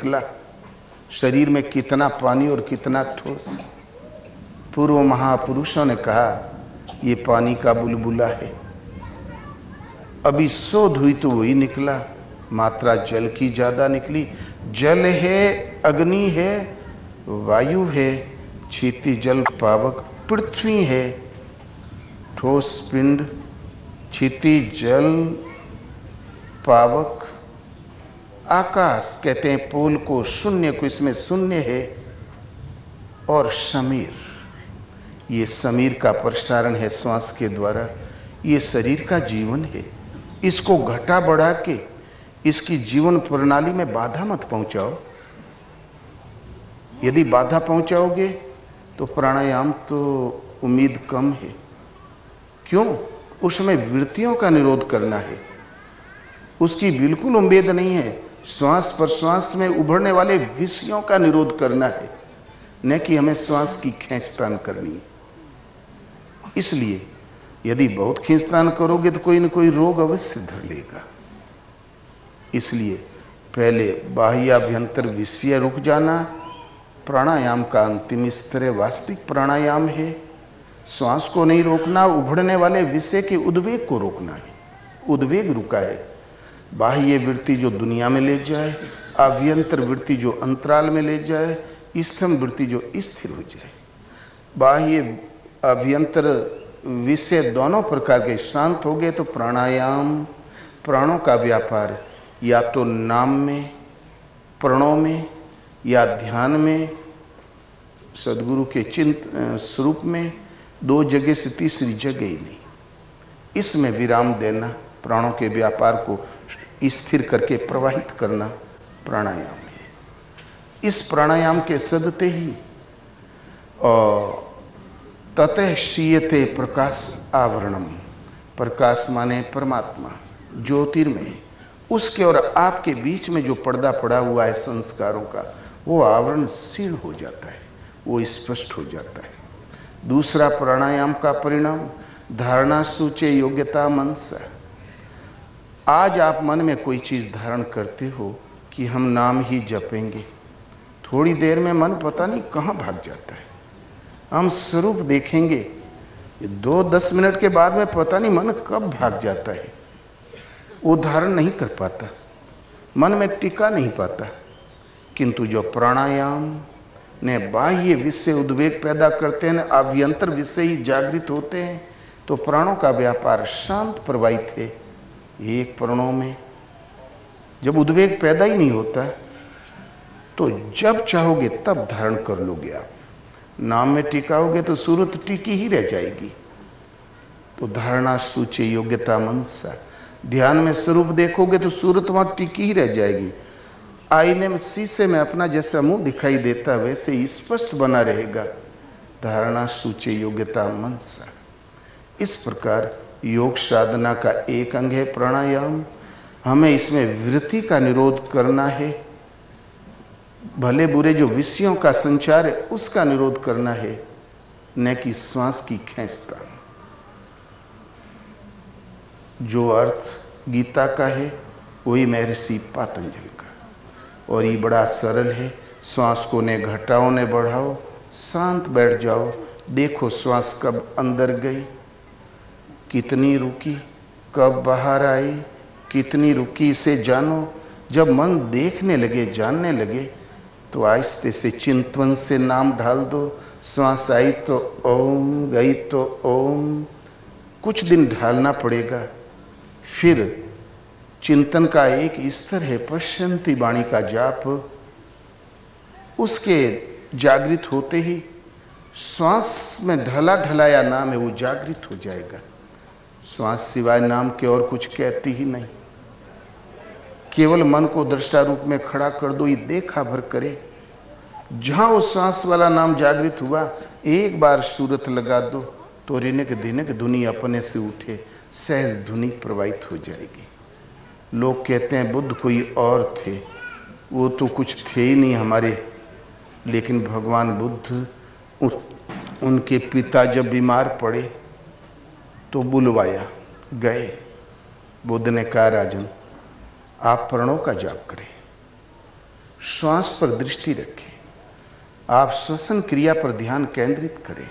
निकला, शरीर में कितना पानी और कितना ठोस। पूर्व महापुरुषों ने कहा ये पानी का बुलबुला है, अभी शोध हुई तो वही निकला, मात्रा जल की ज्यादा निकली। जल है, अग्नि है, वायु है, क्षिति जल पावक, पृथ्वी है, ठोस पिंड, क्षिति जल पावक, आकाश कहते हैं पोल को, शून्य को, इसमें शून्य है, और समीर, ये समीर का प्रसारण है श्वास के द्वारा। ये शरीर का जीवन है, इसको घटा बढ़ा के इसकी जीवन प्रणाली में बाधा मत पहुंचाओ। यदि बाधा पहुंचाओगे तो प्राणायाम तो उम्मीद कम है। क्यों? उसमें वृत्तियों का निरोध करना है, उसकी बिल्कुल उम्मीद नहीं है। श्वास प्रश्वास में उभरने वाले विषयों का निरोध करना है, न कि हमें श्वास की खींचतान करनी है। इसलिए यदि बहुत खींचतान करोगे तो कोई न कोई रोग अवश्य धर लेगा। इसलिए पहले बाह्याभ्यंतर विषय रुक जाना प्राणायाम का अंतिम स्तर है, वास्तविक प्राणायाम है। श्वास को नहीं रोकना, उभरने वाले विषय के उद्वेग को रोकना है। उद्वेग रुका है, बाह्य वृत्ति जो दुनिया में ले जाए, आभ्यंतर वृत्ति जो अंतराल में ले जाए, स्थम वृत्ति जो स्थिर हो जाए। बाह्य आभ्यंतर विषय दोनों प्रकार के शांत हो गए तो प्राणायाम, प्राणों का व्यापार या तो नाम में, प्रणों में, या ध्यान में, सदगुरु के स्वरूप में, दो जगह से तीसरी जगह ही नहीं। इसमें विराम देना, प्राणों के व्यापार को स्थिर करके प्रवाहित करना प्राणायाम है। इस प्राणायाम के सदते ही ततः क्षीयते प्रकाश आवरणम, प्रकाश माने परमात्मा, ज्योतिर्मय, उसके और आपके बीच में जो पर्दा पड़ा हुआ है संस्कारों का, वो आवरण क्षीण हो जाता है, वो स्पष्ट हो जाता है। दूसरा प्राणायाम का परिणाम धारणा सूचे योग्यता मनसा। आज आप मन में कोई चीज धारण करते हो कि हम नाम ही जपेंगे, थोड़ी देर में मन पता नहीं कहाँ भाग जाता है। हम स्वरूप देखेंगे, 2-10 मिनट के बाद में पता नहीं मन कब भाग जाता है, वो धारण नहीं कर पाता, मन में टिका नहीं पाता। किंतु जो प्राणायाम ने बाह्य विषय उद्वेग पैदा करते हैं, आभ्यंतर विषय ही जागृत होते हैं, तो प्राणों का व्यापार शांत प्रवाहित है। एक प्राणों में जब उद्वेग पैदा ही नहीं होता तो जब चाहोगे तब धारण कर लोगे। आप नाम में टिकाओगे तो सूरत टिकी ही रह जाएगी। तो धारणा सूचे योग्यता मनसा, ध्यान में स्वरूप देखोगे तो सूरत वहां टिकी ही रह जाएगी। आईने में शीशे में अपना जैसा मुंह दिखाई देता वैसे ही स्पष्ट बना रहेगा। धारणा सूचे योग्यता मनसा। इस प्रकार योग साधना का एक अंग है प्राणायाम। हमें इसमें वृत्ति का निरोध करना है, भले बुरे जो विषयों का संचार है उसका निरोध करना है, न कि श्वास की खींचतान। जो अर्थ गीता का है वही महर्षि पातंजलि का, और ये बड़ा सरल है। श्वास को ने घटाओ ने बढ़ाओ, शांत बैठ जाओ, देखो श्वास कब अंदर गई, कितनी रुकी, कब बाहर आई, कितनी रुकी, इसे जानो। जब मन देखने लगे, जानने लगे, तो आहिस्ते से चिंतन से नाम ढाल दो। श्वास आई तो ओम, गई तो ओम। कुछ दिन ढालना पड़ेगा। फिर चिंतन का एक स्तर है पश्यंती वाणी का जाप, उसके जागृत होते ही श्वास में ढला ढलाया नाम है वो जागृत हो जाएगा। श्वास सिवाय नाम के और कुछ कहती ही नहीं। केवल मन को दृष्टा रूप में खड़ा कर दो, ये देखा भर करे। जहां वो श्वास वाला नाम जागृत हुआ, एक बार सूरत लगा दो तो रिनक दिनक धुनी अपने से उठे, सहज धुनी प्रवाहित हो जाएगी। लोग कहते हैं बुद्ध कोई और थे, वो तो कुछ थे ही नहीं हमारे। लेकिन भगवान बुद्ध उनके पिता जब बीमार पड़े तो बुलवाया, गए। बुद्ध ने कहा राजन आप प्रणव का जाप करें, श्वास पर दृष्टि रखें, आप श्वसन क्रिया पर ध्यान केंद्रित करें।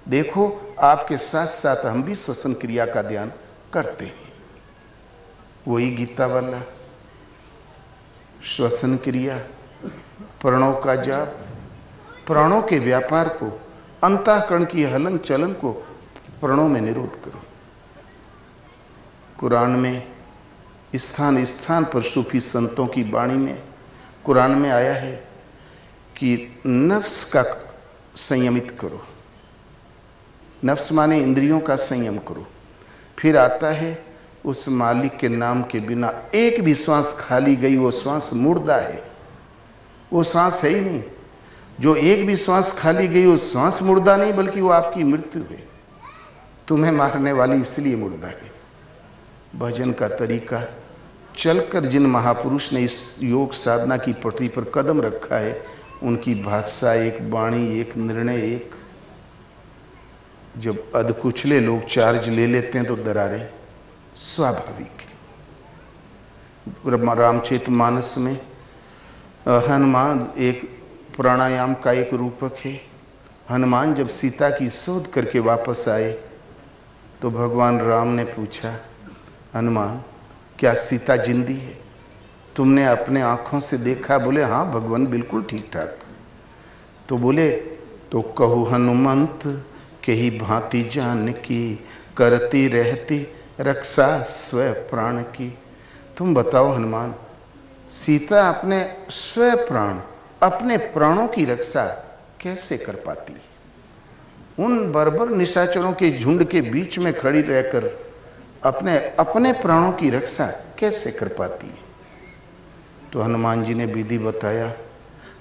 देखो आपके साथ साथ हम भी श्वसन क्रिया का ध्यान करते हैं। वही गीता वाला श्वसन क्रिया, प्राणों का जाप, प्राणों के व्यापार को, अंतःकरण की हलन चलन को प्राणों में निरोध करो। कुरान में स्थान स्थान पर सूफी संतों की वाणी में कुरान में आया है कि नफ्स का संयमित करो, नफ्स माने इंद्रियों का संयम करो। फिर आता है उस मालिक के नाम के बिना एक भी श्वास खाली गई वो श्वास मुर्दा है, वो श्वास है ही नहीं। जो एक भी श्वास खाली गई वो श्वास मुर्दा नहीं, बल्कि वो आपकी मृत्यु है, तुम्हें मारने वाली इसलिए मुर्दा है। भजन का तरीका, चलकर जिन महापुरुष ने इस योग साधना की पटरी पर कदम रखा है, उनकी भाषा एक, वाणी एक, निर्णय एक। जब अधकुचले लोग चार्ज ले लेते हैं तो दरारें स्वाभाविक है। रामचरितमानस में हनुमान एक प्राणायाम का एक रूपक है। हनुमान जब सीता की शोध करके वापस आए तो भगवान राम ने पूछा, हनुमान क्या सीता जिंदी है? तुमने अपने आंखों से देखा? बोले हाँ भगवान बिल्कुल ठीक ठाक। तो बोले तो कहू हनुमंत के ही भांति जान की, करती रहती रक्षा स्वयं प्राण की। तुम बताओ हनुमान, सीता अपने स्वयं प्राण, अपने प्राणों की रक्षा कैसे कर पाती? उन बर्बर निशाचरों के झुंड के बीच में खड़ी रहकर अपने अपने प्राणों की रक्षा कैसे कर पाती है? तो हनुमान जी ने विधि बताया,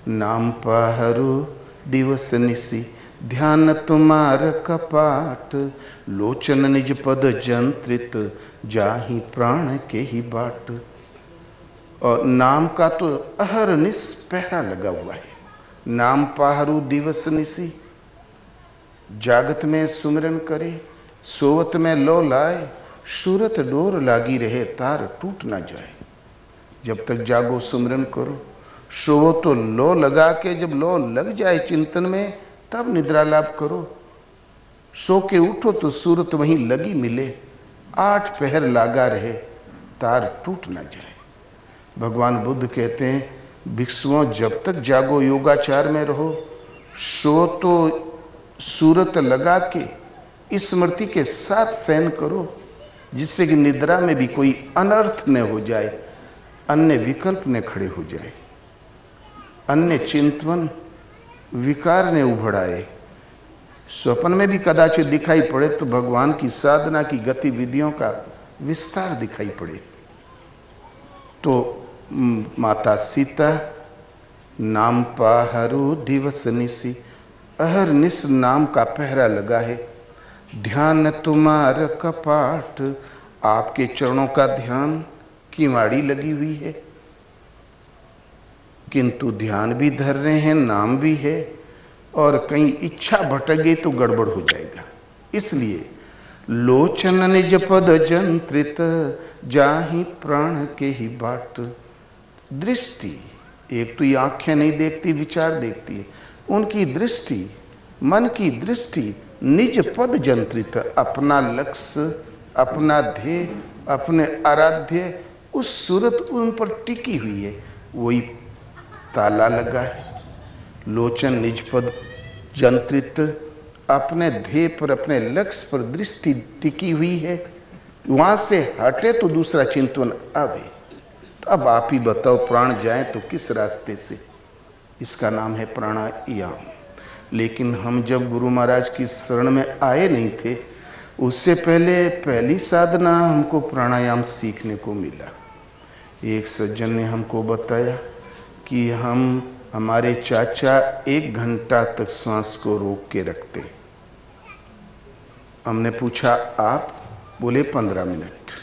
नाम पाहरु दिवस निसी, ध्यान तुम्हार कपाट, लोचन निज पद जंत्रित, जाहि प्राण के ही बाट। और नाम का तो अहरनिश पहरा लगा हुआ है। नाम पाहरु दिवस निसी, जागत में सुमिरन करे, सोवत में लो लाए, सूरत डोर लागी रहे, तार टूट ना जाए। जब तक जागो सुमिरन करो, सोवो तो लो लगा के, जब लो लग जाए चिंतन में तब निद्रा लाभ करो। सो के उठो तो सूरत वहीं लगी मिले, 8 पहर लागा रहे, तार टूट ना जाए। भगवान बुद्ध कहते हैं, भिक्षुओं जब तक जागो योगाचार में रहो, सो तो सूरत लगा के स्मृति के साथ शयन करो, जिससे कि निद्रा में भी कोई अनर्थ न हो जाए, अन्य विकल्प न खड़े हो जाए, अन्य चिंतन विकार ने उभड़ आए। स्वप्न में भी कदाचित दिखाई पड़े तो भगवान की साधना की गतिविधियों का विस्तार दिखाई पड़े। तो माता सीता नाम पाहरु दिवस निसी, अहरनिश नाम का पहरा लगा है। ध्यान तुम्हार कपाट, आपके चरणों का ध्यान किवाड़ी लगी हुई है, किंतु ध्यान भी धर रहे हैं, नाम भी है, और कहीं इच्छा भटक गई तो गड़बड़ हो जाएगा। इसलिए लोचन निज पद जंत्रित, जाहि प्राण के ही बाट। दृष्टि, एक तो ये आंखें नहीं देखती, विचार देखती है, उनकी दृष्टि, मन की दृष्टि निज पद जंत्रित, अपना लक्ष्य, अपना ध्येय, अपने आराध्य उस सूरत उन पर टिकी हुई है, वही ताला लगा है। लोचन निज पद जंत्रित, अपने ध्येय पर, अपने लक्ष्य पर दृष्टि टिकी हुई है, वहां से हटे तो दूसरा चिंतन आवे। तो अब आप ही बताओ, प्राण जाए तो किस रास्ते से? इसका नाम है प्राणायाम। लेकिन हम जब गुरु महाराज की शरण में आए नहीं थे, उससे पहले पहली साधना हमको प्राणायाम सीखने को मिला। एक सज्जन ने हमको बताया कि हमारे चाचा 1 घंटा तक श्वास को रोक के रखते। हमने पूछा आप? बोले 15 मिनट।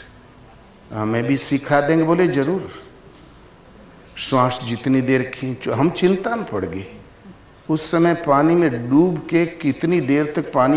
हमें भी सिखा देंगे? बोले जरूर। श्वास जितनी देर खींचो। हम चिंता में पड़ गए। उस समय पानी में डूब के कितनी देर तक पानी